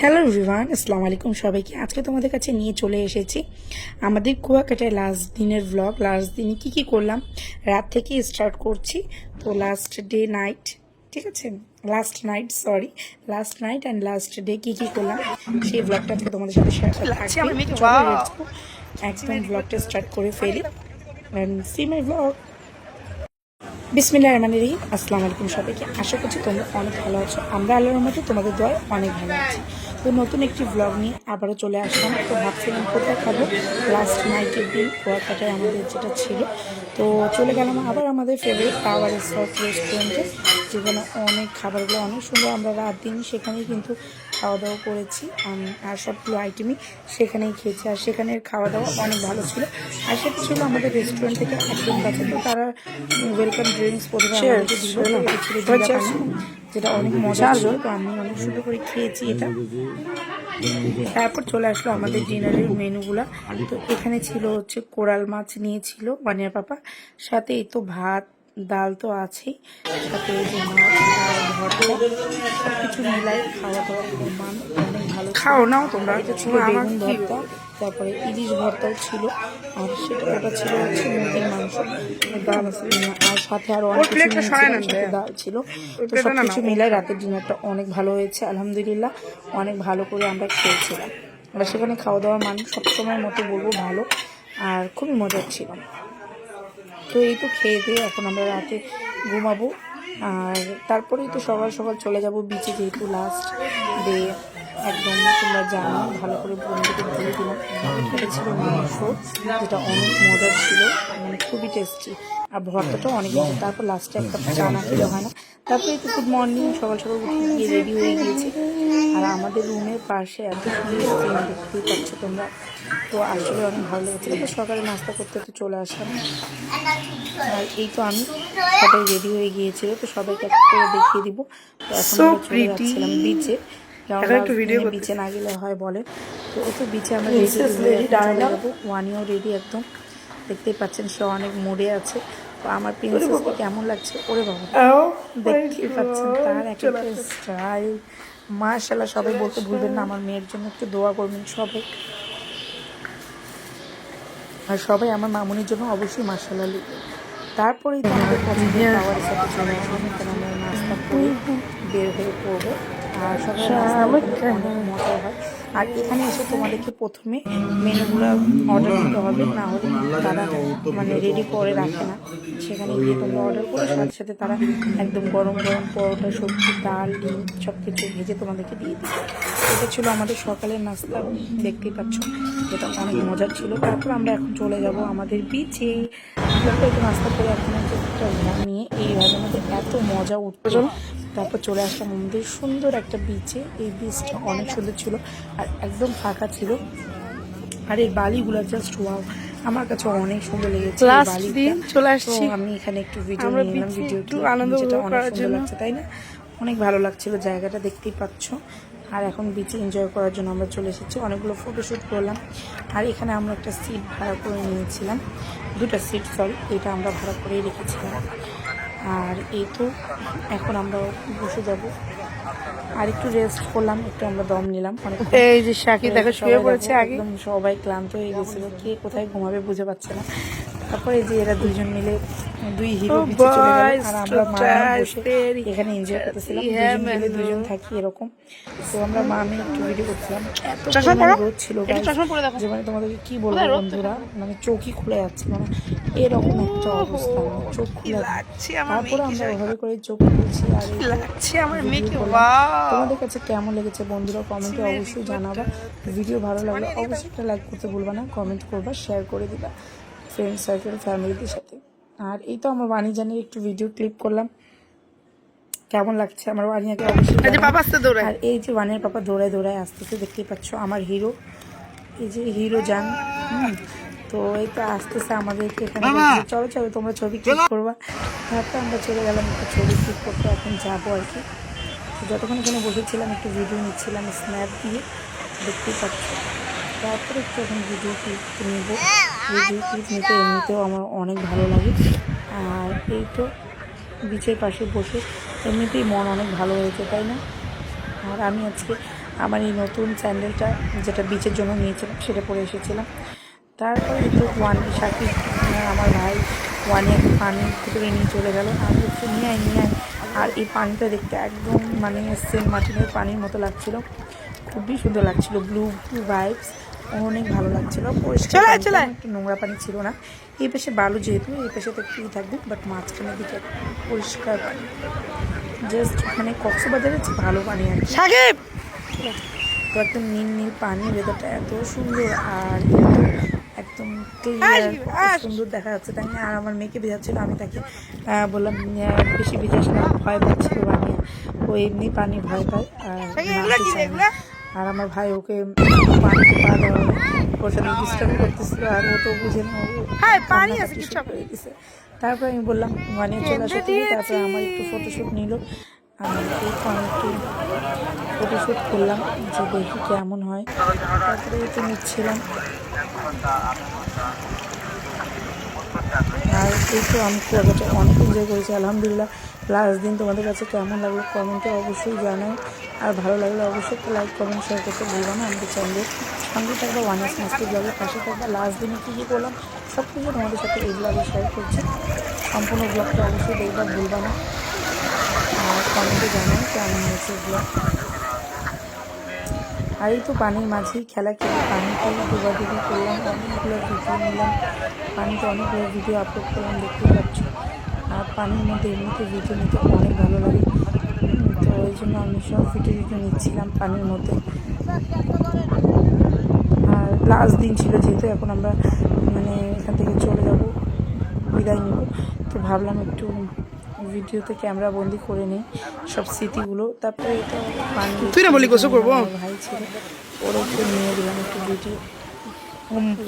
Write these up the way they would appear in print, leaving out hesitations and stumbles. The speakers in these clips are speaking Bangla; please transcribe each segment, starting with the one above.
হ্যালো এভরিওয়ান, আসসালামু আলাইকুম সবাইকে। আজকে তোমাদের কাছে নিয়ে চলে এসেছি আমাদের কুয়াকাটায় লাস্ট দিনের ব্লগ। লাস্ট দিনে কী কী করলাম রাত থেকে স্টার্ট করছি। তো লাস্ট ডে নাইট, ঠিক আছে, last night and last day কী কী করলাম সেই ব্লগটা আজকে তোমাদের সাথে শেয়ার করা থাকবে। চলো লেটস গো, একদম ব্লগটা স্টার্ট করে ফেলি অ্যান্ড সি মাই ব্লগ। বিসমিল্লাহির রহমানির রহিম। আসসালামু আলাইকুম সবাইকে। আশা করছি তোমরা অনেক ভালো আছো। আমরা আল্লাহর রহমতে তোমাদের দোয়ায় অনেক ভালো আছি। তো নতুন একটি ব্লগ নিয়ে আবারও চলে আসলাম। তো ভাবছিলাম কোথায় খাবো, লাস্ট নাইটের দিন কুয়াকাটায় আমাদের যেটা ছিল। তো চলে গেলাম আবার আমাদের ফেভারিট টাওয়ার রিসর্ট রেস্টুরেন্টে, যেখানে অনেক খাবারগুলো অনেক সুন্দর। আমরা রাত দিন সেখানেই কিন্তু খাওয়া দাওয়া করেছি আর সবগুলো আইটেমই সেখানেই খেয়েছি। আর সেখানের খাওয়া দাওয়া অনেক ভালো ছিল। আর সেটা ছিল আমাদের রেস্টুরেন্ট থেকে একদম কাছে। তো তারা ওয়েলকাম ড্রিঙ্কস প্রথমে আমাদেরকে দিল, এটা ছিল জিরা পানি, যেটা অনেক মজা ছিল। তো আমি অনেক সুন্দর করে খেয়েছি এটা। তারপর চলে আসলো আমাদের ডিনারের মেনুগুলা। তো এখানে ছিল হচ্ছে কোরাল মাছ নিয়েছিল বানিয়ার পাপা, সাথে এই তো ভাত ডাল তো আছেই, সাথে এই যে মাছ আর ভর্তা, সব কিছু মিলাই খাওয়া দাওয়ার মান অনেক ভালো খাও নাও তোমরা। এটা ছিল বেগুন ভর্তা, তারপরে ইলিশ ভর্তাও ছিল, আর ওটা ছিল হচ্ছে মুরগির মাংস ডাল, আর সাথে আরো অনেক কিছু ডাল ছিল। তো সব কিছু মিলাই রাতের ডিনারটা অনেক ভালো হয়েছে আলহামদুলিল্লাহ। অনেক ভালো করে আমরা খেয়েছিলাম। আর সেখানে খাওয়া দাওয়ার মান সবসময়ের মতো বলবো ভালো, আর খুবই মজার ছিল। তো এই তো খেয়ে দিয়ে এখন আমরা রাতে ঘুমাবো। আর তারপরেই তো সকাল সকাল চলে যাব বিচে, যেহেতু লাস্ট ডে একদম তোমরা জানো। ভালো করে বন্ধুকে বলে দিলাম। এটা ছিল মাংস, যেটা অনেক মজার ছিল, মানে খুবই টেস্টি, আর ভর্তাটাও অনেক মজা। তারপর লাস্টে একটা চা না খেলে হয় না। তারপরে একটু গুড মর্নিং, সকাল সকাল উঠে গিয়ে রেডি হয়ে গিয়েছি। আর আমাদের রুমের পাশে এত সুন্দর সিন দেখতেই পাচ্ছ তোমরা। তো আসলে অনেক ভালো লেগেছে। তো সকালে নাস্তা করতে তো চলে আসলাম। আর এই তো আমি সবাই রেডি হয়ে গিয়েছিল, তো সবাইকে একটা করে দেখিয়ে দিব। তো এখন আমরা চলে যাচ্ছিলাম বিচে, কারণ বিচে না গেলে হয় বলে। তো এই তো বিচে আমরা রেডি চলে যাবো। ওয়ানিও রেডি একদম, দেখতেই পাচ্ছেন সে অনেক মুডে আছে। তো আমার প্রিন্সেসকে কেমন লাগছে ওরে বাবা, দেখতেই পাচ্ছেন তার একটা স্টাইল মাশাআল্লাহ। সবাই বলতে ভুলবেন না আমার মেয়ের জন্য একটু দোয়া করবেন সবাই, আর সবাই আমার মামুনির জন্য অবশ্যই মাশাআল্লাহ লিখবেন। তারপরেই তো আমাদের পছন্দের খাওয়ার সাথে চলে আসলাম। এখানে আমরা নাস্তা করে বের হয়ে পড়বো। আর সকালে অনেক মজা হয়। আর এখানে এসে তোমাদেরকে প্রথমে মেনুগুলো অর্ডার দিতে হবে, না হলে তারা মানে রেডি করে রাখে না। সেখানে গিয়ে তোমরা অর্ডার করো, সাথে সাথে তারা একদম গরম গরম পরোটা, সবজি, ডাল, ডিম সব কিছু ভেজে তোমাদেরকে দিয়ে দিবে। এটা ছিল আমাদের সকালের নাস্তা, দেখতেই পাচ্ছ, যেটা অনেক মজার ছিল। তারপর আমরা এখন চলে যাব আমাদের বিচে। তারপর একটু নাস্তা করে এখন হচ্ছে একটা ভ্যান নিয়ে, এই ভ্যানের মধ্যে এত মজা উঠতো। তারপর চলে আসলাম আমাদের সুন্দর একটা বিচে। এই বিচটা অনেক সুন্দর ছিল আর একদম ফাঁকা ছিল। আর এই বালিগুলো জাস্ট ওয়াও, আমার কাছে অনেক সুন্দর লেগেছে। চলে আসছি আমি এখানে একটু ভিডিও নিলাম, ভিডিওটি যেটা অনেক সুন্দর লাগছে, তাই না? অনেক ভালো লাগছিল জায়গাটা, দেখতেই পাচ্ছ। আর এখন বিচে এনজয় করার জন্য আমরা চলে এসেছি, অনেকগুলো ফটোশ্যুট করলাম। আর এখানে আমরা একটা সিট ভাড়া করে নিয়েছিলাম, দুটো সিট, সরি, এটা আমরা ভাড়া করেই রেখেছিলাম। আর এই তো এখন আমরা বসে যাব, আর একটু রেস্ট করলাম, একটু আমরা দম নিলাম। এই যে শাকিব দেখো শুয়ে পড়েছে, একদম সবাই ক্লান্ত হয়ে গেছিল, কে কোথায় ঘুমাবে বুঝে পাচ্ছে না। তারপরে যে এরা দুইজন মিলে দুই হিরো বিচে চলে গেল, আর আমরা মা বসে এখানে এনজয় করতেছিলাম। দুজন মিলে দুজন থাকি এরকম। তো আমরা মা আমি একটু ভিডিও করছিলাম। এত পরিমাণে রোদ ছিল যে মানে তোমাদেরকে কি বলবো বন্ধুরা, মানে চোখই খুলে যাচ্ছে, মানে এরকম একটা অবস্থা, মানে চোখ খুলে যাচ্ছে। তারপরে আমরা ওভাবে করে চোখ খুলছি। আর তোমাদের কাছে কেমন লেগেছে বন্ধুরা কমেন্টে অবশ্যই জানাবা। ভিডিও ভালো লাগলে অবশ্যই একটা লাইক করতে ভুলবা না, কমেন্ট করবা, শেয়ার করে দিবা ফ্রেন্ড সার্কেল ফ্যামিলিদের সাথে। আর এই তো আমার বাণীজানের একটু ভিডিও ক্লিপ করলাম, কেমন লাগছে আমার বানিয়াকে অবশ্যই। আর এই যে বানিয়ার পাপা দৌড়ায় দৌড়ায় আসতেছে, দেখতেই পাচ্ছ আমার হিরো, এই যে হিরো যান। তো এই তো আসতেছে আমাদেরকে এখানে, চলো চলো তোমরা ছবি ক্লিক করবা। তারপর আমরা চলে গেলাম একটু ছবি ক্লিক করতে, এখন যাবো আর কি। যতক্ষণ এখানে বসেছিলাম একটু ভিডিও নিচ্ছিলাম স্ন্যাপ দিয়ে, দেখতেই পাচ্ছ। তারপরে একটু এখন ভিডিও ক্লিপ নেব, ভিডিও ক্লিপ নিতে এমনিতেও আমার অনেক ভালো লাগে। আর এই তো বিচের পাশে বসে এমনিতেই মন অনেক ভালো হয়েছে, তাই না? আর আমি আজকে আমার এই নতুন স্যান্ডেলটা যেটা বিচের জন্য নিয়েছিলাম সেটা পরে এসেছিলাম। তারপরে একটু সাকিব আমার ভাই ওয়ানিয়াকে পানির ভিতরে নিয়ে চলে গেল। আমি হচ্ছে নিয়ে আয়। আর এই পানিটা দেখতে একদম মানে সেন্ট মার্টিনের পানির মতো লাগছিল, খুবই সুন্দর লাগছিল, ব্লু ভাইবস, অনেক ভালো লাগছিল। পরিষ্কার একটু নোংরা পানি ছিল না। এই পাশে বালু, যেহেতু এই পাশে তো একটু থাকবে, বাট মাঝখানের দিকে পরিষ্কার পানি, জাস্ট মানে কক্সবাজারের চেয়ে ভালো পানি আর সাকিব। তো একদম নীল পানি, ওয়েদারটা এত সুন্দর আর একদম ক্লিয়ার, সুন্দর দেখা যাচ্ছে, তাই না? আর আমার মেয়েকে ভেজাচ্ছিল, আমি তাকে বললাম বেশি ভিজাস না, ভয় পাচ্ছিল বানিয়ে, ও এমনি পানি ভয় পায় আর আমার ভাই ওকে পানিতে পা দেওয়া ওর সাথে ডিস্টার্ব করতেছিল, আর ও তো বুঝে না, করে দিছে। তারপর আমি বললাম বানিয়ে চলে আসা থেকে, তারপরে আমার একটু ফটোশ্যুট নিল, আর আমি একটু ফটোশ্যুট করলাম যে দেখি কেমন হয়। তারপরে একটু নিচ্ছিলাম। আর এই তো আমি কুয়াকাটা অনেক এনজয় করেছি আলহামদুলিল্লাহ। লাস্ট দিন তোমাদের কাছে কেমন লাগলো কমেন্টে অবশ্যই জানাও, আর ভালো লাগলে অবশ্যই একটা লাইক কমেন্ট শেয়ার করতে ভুলবো না। আমাদের চ্যানেলের সঙ্গে থাকবা, ওয়ানিয়াস মাস্টার ব্লগের পাশে থাকবা। লাস্ট দিনে কী করলাম সব কিছু তোমাদের সাথে এই ব্লগে শেয়ার করছি। সম্পূর্ণ ব্লগটা অবশ্যই দেখবা, ভুলবা না, আর কমেন্টে জানাও কেমন হয়েছে ব্লগ। আর এই তো পানির মাঝেই খেলা খেলে পানিতে ডুবাডুবি করলাম, অনেকগুলো ভিডিও নিলাম, পানিতে অনেকগুলো ভিডিও আপলোড করলাম, দেখতে পাচ্ছ। আর পানির মধ্যে এমনিতে ভিডিও নিতে অনেক ভালো লাগে, তো ওই জন্য আমি সব ভিডিও নিচ্ছিলাম পানির মধ্যে। আর লাস্ট দিন ছিল যেহেতু, এখন আমরা মানে এখান থেকে চলে যাব, বিদায় নেব, তো ভাবলাম একটু ভিডিওতে ক্যামেরা বন্দি করে নিই সব স্মৃতিগুলো। তারপরে এটা ভাই ছিল, ওর একটু নিয়ে দিলাম একটু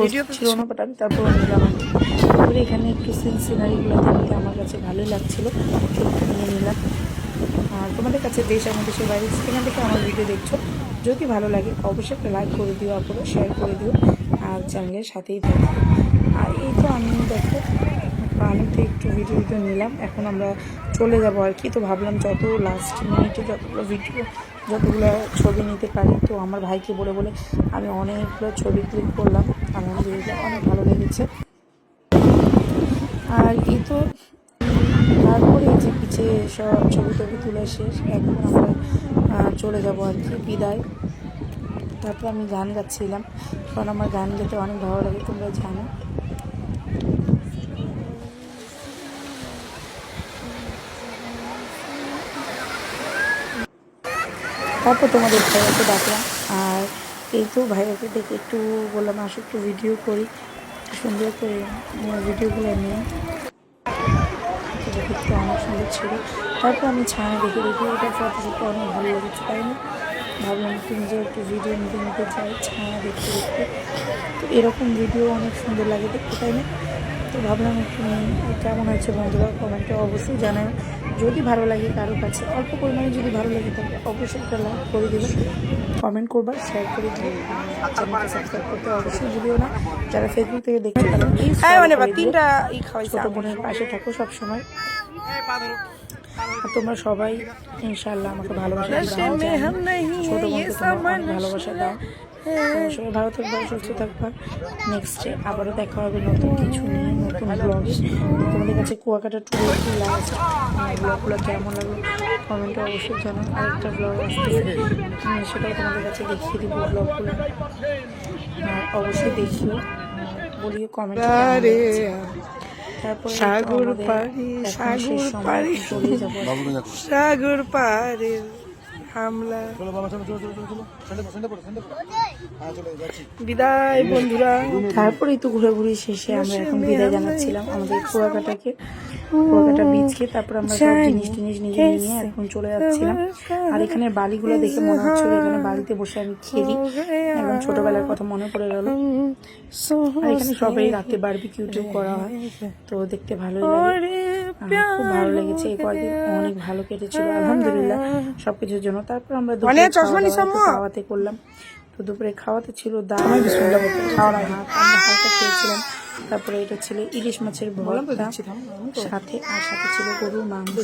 ভিডিও ছিল না, বাট আমি তারপর নিলাম আর কি। তারপরে এখানে একটু সিনারিগুলো দেখতে আমার কাছে ভালোই লাগছিলো, একটু নিয়ে নিলাম। আর তোমাদের কাছে দেশ এবং দেশের বাইরে সেখান থেকে আমার ভিডিও দেখছো, যদি ভালো লাগে অবশ্যই একটা লাইক করে দিও, আপনারা শেয়ার করে দিও, আর চ্যানেলের সাথেই থাকবে। আর এই তো আমি দেখো পানিতে একটু ভিডিও নিলাম, এখন আমরা চলে যাব আর কি। তো ভাবলাম যত লাস্ট মিনিটে যতগুলো ছবি নিতে পারি, তো আমার ভাইকে বলে বলে আমি অনেকগুলো ছবি ক্লিক করলাম, আলহামদুলিল্লাহ অনেক ভালো লেগেছে। আর এই তো তারপরে যে পিছিয়ে সব ছবি টবি তুলে শেষ, এখন আমরা চলে যাব আর কি, বিদায়। তারপর আমি গান গাচ্ছিলাম, কারণ আমার গান গেতে অনেক ভালো লাগে, তোমরা জানো। তারপর তোমাদের ভাইয়াকে ডাকলাম, আর এই তো ভাইয়াকে দেখে একটু বললাম আসো একটু ভিডিও করি, সুন্দর করে ভিডিওগুলো নিয়ে, দেখতে অনেক সুন্দর ছিল। তারপর আমি ছায়া দেখে এটা ফটোশ্যুটটা অনেক ভালো লেগেছে, তাই না? ভাবলাম একটু নিজের একটু ভিডিও নিতে চাই ছায়া দেখতে। তো এরকম ভিডিও অনেক সুন্দর লাগে দেখতে, তাই না? তো ভাবলাম একটু কেমন হয়েছে বন্ধুরা কমেন্টে অবশ্যই জানায়। যদি ভালো লাগে কারো কাছে অল্প পরিমাণে যদি ভালো লাগে তাহলে অবশ্যই একটা লাইক করে দেবে, কমেন্ট করবা, শেয়ার করে দিও, চ্যানেলটা সাবস্ক্রাইব করতে অবশ্যই ভুলিও না। যারা ফেসবুক থেকে দেখছো তারা প্লিজ ছোটো বোনের পাশে থাকো সবসময়। আর তোমরা সবাই ইনশাআল্লাহ আমাকে ভালোবাসা দিবা, ছোটো বোনকে তোমরা অনেক ভালোবাসা দাও। সবাই ভালো থাকবা, সুস্থ থাকবা। নেক্সটে আবারও দেখা হবে নতুন কিছু নিয়ে, নতুন ব্লগে। তোমাদের কাছে কুয়াকাটা ট্যুরে কি লাগছে, ব্লগগুলো কেমন লাগলো কমেন্টে অবশ্যই জানাও। আরেকটা ব্লগ আসতেছে, সেটাও তোমাদের কাছে দেখিয়ে দিব ব্লগগুলো, আর অবশ্যই দেখিও, বলিও কমেন্টে। তারপরে সাগর পাড়ে হামলা বিদায় বন্ধুরা। তারপরেই তো ঘোরাঘুরি শেষে আমরা এখন বিদায় জানাচ্ছিলাম আমাদের কুয়াকাটা বিচকে। তারপর আমরা সব জিনিস নিজে নিয়ে এখন চলে যাচ্ছিলাম। আর এখানে বালিগুলো দেখে মনে হচ্ছিল এখানে বাড়িতে বসে আমি খেলি, এখন ছোটবেলার কথা মনে পড়ে গেল। আর এখানে সবাই রাতে বারবিকিউ করা হয়, তো দেখতে ভালোই লাগে, খুব ভালো লেগেছে। এই কয়েকদিন অনেক ভালো কেটেছিল আলহামদুলিল্লাহ সবকিছুর জন্য। তারপর আমরা খাওয়াতে করলাম, তো দুপুরে খাওয়াতে ছিল ডাল, হালকা খেয়েছিলাম। তারপরে এটা ছিল ইলিশ মাছের ভর্তা সাথে ছিল গরুর মাংস,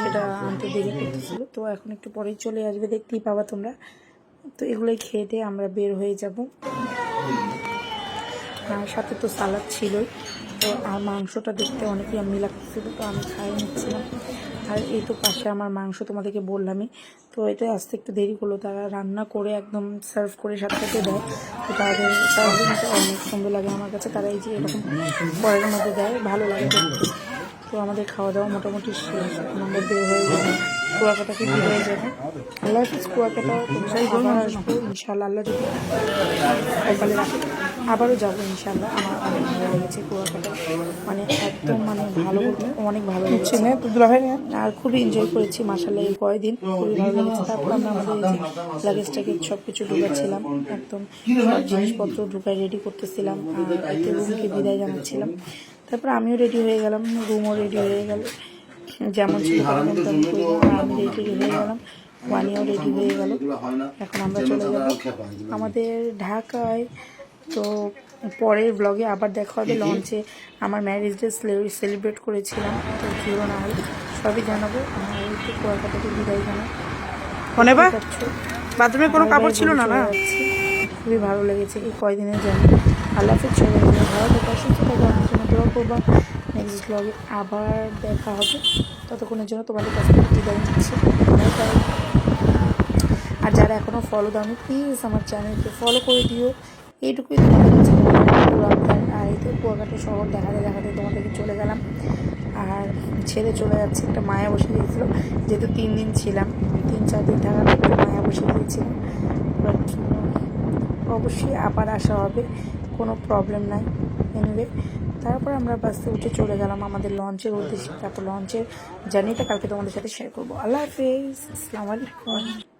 সেটা আনতে দেরি করতেছিল, তো এখন একটু পরেই চলে আসবে, দেখতেই পাবা তোমরা। তো এগুলোই খেয়ে দিয়ে আমরা বের হয়ে যাব। আর সাথে তো সালাদ ছিলই। তো আর মাংসটা দেখতে অনেক ইয়াম্মি লাগতেছিল, তো আমি খাই নিচ্ছিলাম। আর এই তো পাশে আমার মাংস তোমাদেরকে বললামই। তো এটা আসতে একটু দেরি করলো, তারা রান্না করে একদম সার্ভ করে সাথে সাথে দেয়। তো তাদের সার্ভিংটা অনেক সুন্দর লাগে আমার কাছে। তারা এই যে এরকম পরের মধ্যে দেয়, ভালো লাগে দেখতে। তো আমাদের খাওয়া দাওয়া মোটামুটি শেষ, এখন আমরা বের হয়ে যাবো, কুয়াকাটাকে বের হয়ে যাবো। আল্লাহ হাফিজ। কুয়াকাটা আবার আসবো ইনশাল্লাহ, আল্লাহ যদি সকালে রাখি আবারও যাবো ইনশাল্লাহ। আমার অনেক ভালো লেগেছে কুয়াকাটা, মানে একদম মানে ভালো বলতে অনেক ভালো লেগেছে, আর খুবই এনজয় করেছি মাসাল্লাহ। এই কয়দিন খুবই ভালো লেগেছে। তারপর আমরা আমাদের এই যে লাগেজটাকে সব কিছু ঢুকাচ্ছিলাম, একদম সব জিনিসপত্র ঢুকায় রেডি করতেছিলাম, আর এতে রুমকে বিদায় জানাচ্ছিলাম। তারপর আমিও রেডি হয়ে গেলাম, রুমও রেডি হয়ে গেল, যেমন ছিল তেমন আমি রেডি হয়ে গেলাম, ওয়ানিও রেডি হয়ে গেল। এখন আমরা চলে যাব আমাদের ঢাকায়। তো পরের ব্লগে আবার দেখা হবে লঞ্চে। আমার ম্যারেজ ডে সেলিব্রেট করেছিলাম, তো কেউ না হলে সবই জানাবো। আমার এই তো কুয়াকাটাকে বিদায় জানাই। বাথরুমে কোনো কাপড় ছিল না না? খুবই ভালো লেগেছে এই কয়দিনের জার্নি। আল্লাহ হাফেজ। সবাই ভালো থাকো, সুস্থ থাকো, আমার জন্য দোয়া করবা। নেক্সট ব্লগে আবার দেখা হবে, ততক্ষণের জন্য তোমাদের কাছ থেকে বিদায় নিচ্ছি। আর যারা এখনও ফলো দাওনি প্লিজ আমার চ্যানেলকে ফলো করে দিও, এইটুকুই তোমাদের কাছে। আর এই তো কুয়াকাটা শহর দেখাতে দেখাতে তোমাদেরকে চলে গেলাম, আর ছেড়ে চলে যাচ্ছে। একটা মায়া বসে গিয়েছিল, যেহেতু 3 দিন ছিলাম, 3-4 দিন থাকার একটা মায়া বসে গিয়েছিলাম। বাট অবশ্যই আবার আসা হবে, কোনো প্রবলেম নাই। এনিওয়ে তারপর আমরা বাসে উঠে চলে গেলাম আমাদের লঞ্চের উদ্দেশ্যে। তারপর লঞ্চের জার্নিটা কালকে তোমাদের সাথে শেয়ার করবো। আল্লাহ হাফেজ, আসসালামু আলাইকুম।